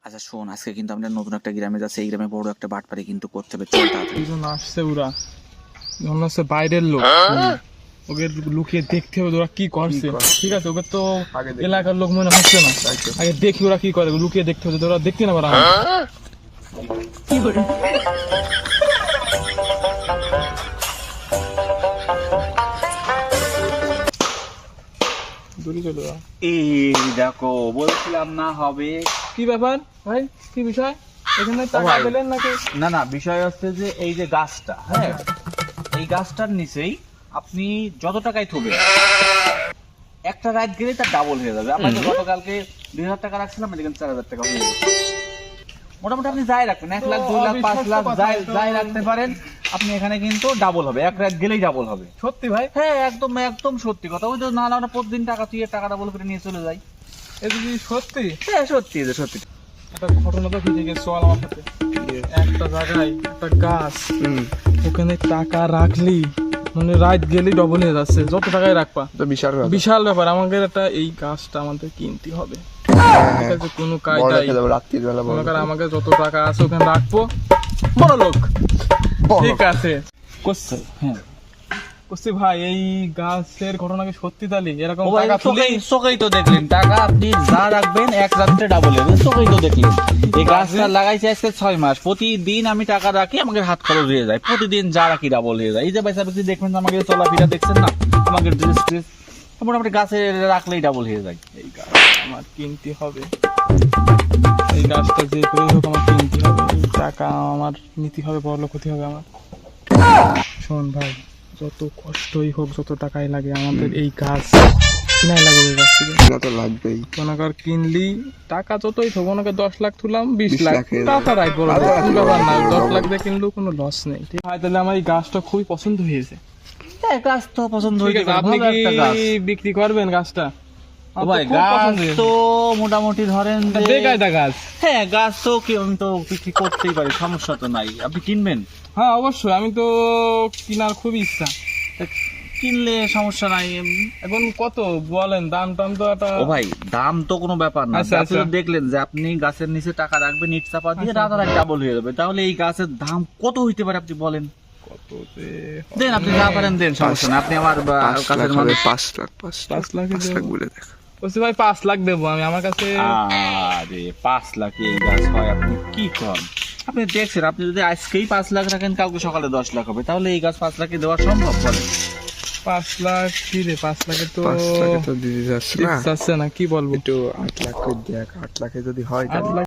আচ্ছা শোন, আজকে কিন্তু আমরা নতুন একটা গ্রামে যাচ্ছি। এই গ্রামে বড় একটা বাটপারি কিন্তু করতে হবে। চল তাড়াতাড়ি। দুজন আসছে, ওরা মনে হচ্ছে বাইরের লোক। ওকে লুকিয়ে দেখতে হবে ওরা কি করছে। ঠিক আছে, ওকে তো এলাকার লোক মনে হচ্ছে না। আগে দেখি ওরা কি করে, লুকিয়ে দেখতে হবে, ওরা দেখতে না পারে। এই দেখো, বলছিলাম না হবে। কি ব্যাপার ভাই, কি বিষয়? এখানে টাকা ভাই। পেলেন নাকি? না না, বিষয় হচ্ছে যে এই যে গাছটা, হ্যাঁ, এই গাছটার নিচেই আপনি যত টাকাই থবেন, একটা রাত গেলে তার ডাবল হয়ে যাবে। আপনার গতকালকে 2,000 টাকা রাখছিলাম, দেখেন 4,000 টাকা হয়ে গেছে। মোটামুটি আপনি যাই রাখবেন, 1 লাখ 2 লাখ 5 লাখ যাই রাখতে পারেন, আপনি এখানে কিন্তু ডাবল হবে, এক রাত গেলেই ডাবল হবে। সত্যি ভাই? হ্যাঁ, একদম একদম সত্যি কথা। ওই তো না আমরা প্রতিদিন টাকা তুই টাকা ডাবল করে নিয়ে চলে যাই। এটা কি সত্যি? হ্যাঁ সত্যি, এটা সত্যি। একটা ঘটনা তো ঘটে গেছে চল আমার সাথে। একটা জায়গায় একটা গাছ, ওখানে টাকা রাখলি মানে রাত গেলেই ডবল হয়ে যাচ্ছে, যত টাকায় রাখবা। বিশাল ব্যাপার। আমাদের একটা এই গাছটা আমাদের কিনতে হবে। ঠিক আছে, কোনো কায়দায় মনে কর আমাকে যত টাকা আছে ওখানে রাখবো, বড় লোক। ঠিক আছে করছে, হ্যাঁ করছি ভাই। এই গাছের ঘটনা কি সত্যি? তাহলে এরকম ও ভাই, টাকা তুলে চোখেই তো দেখলেন, টাকা আপনি যা রাখবেন এক রাত্রে ডাবল হবে, চোখেই তো দেখলেন। এই গাছটা লাগাইছে আজকে 6 মাস, প্রতিদিন আমি টাকা রাখি, আমাকে হাত খরচ হয়ে যায়, প্রতিদিন যা রাখি ডাবল হয়ে যায়। এই যে পয়সা বেশি দেখবেন, আমাকে চলাফেরা দেখছেন না, আমাকে ড্রেস মোটামুটি গাছে রাখলেই ডাবল হয়ে যায়। এই গাছ আমার কিনতে হবে। এই গাছটা যে করে হোক আমার কিনতে হবে। এই টাকা আমার নিতে হবে, বড় লোক হতে হবে আমার। শোন ভাই, যত কষ্টই হোক, যত টাকাই লাগে, আমাদের এই গাছ কিনাই লাগবে। ওই গাছ থেকে তো লাগবেই। মনে কর কিনলি, টাকা যতই থাক, মনে কর 10 লাখ তুলাম, 20 লাখ লাখের টাকা রাখবো, ব্যাপার না। 10 লাখ দিয়ে কিনলেও কোনো লস নেই। ঠিক আছে, তাহলে আমার এই গাছটা খুবই পছন্দ হয়েছে। হ্যাঁ, গাছ তো পছন্দ ঠিক হয়েছে, আছে, আপনি ভালো একটা গাছ। কি বিক্রি করবেন গাছটা? ও ভাই, গাছ তো মোটামুটি ধরেন যে- বেকায়দা গাছ। হ্যাঁ, গাছ তো আমি তো বিক্রি করতেই পারি, সমস্যা তো নাই। আপনি কিনবেন? হ্যাঁ অবশ্যই, আমি তো কেনার খুবই ইচ্ছা। কিনলে সমস্যা নাই। এখন কত বলেন, দাম টাম তো একটা। ও ভাই, দাম তো কোনো ব্যাপার না। আচ্ছা, আপনি তো আচ্ছা। দেখলেন যে আপনি গাছের নিচে টাকা রাখবেন, ইট চাপা দিয়ে আচ্ছা, রাতারাতি ডাবল হয়ে যাবে। তাহলে এই গাছের দাম কত হইতে পারে আপনি বলেন? কত যে দেন, আপনি যা পারেন দেন, সমস্যা না। আপনি আমার কাছের মানুষ। 5 লাখ 5 লাখ বলে দেখ। বলছি ভাই, 5 লাখ দেবো আমি। আমার কাছে আরে 5 লাখ এই গাছ হয়? আপনি কি করেন? আপনি দেখছেন, আপনি যদি আজকেই 5 লাখ রাখেন, কাউকে সকালে 10 লাখ হবে, তাহলে এই গাছ 5 লাখে দেওয়া সম্ভব বলে? 5 লাখ কি রে, 5 লাখে তো 5 লাখে তো দিতে যাচ্ছে না। যাচ্ছে না, কি বলবো। একটু 8 লাখ করে দেখ, 8 লাখে যদি হয় 8 লাখ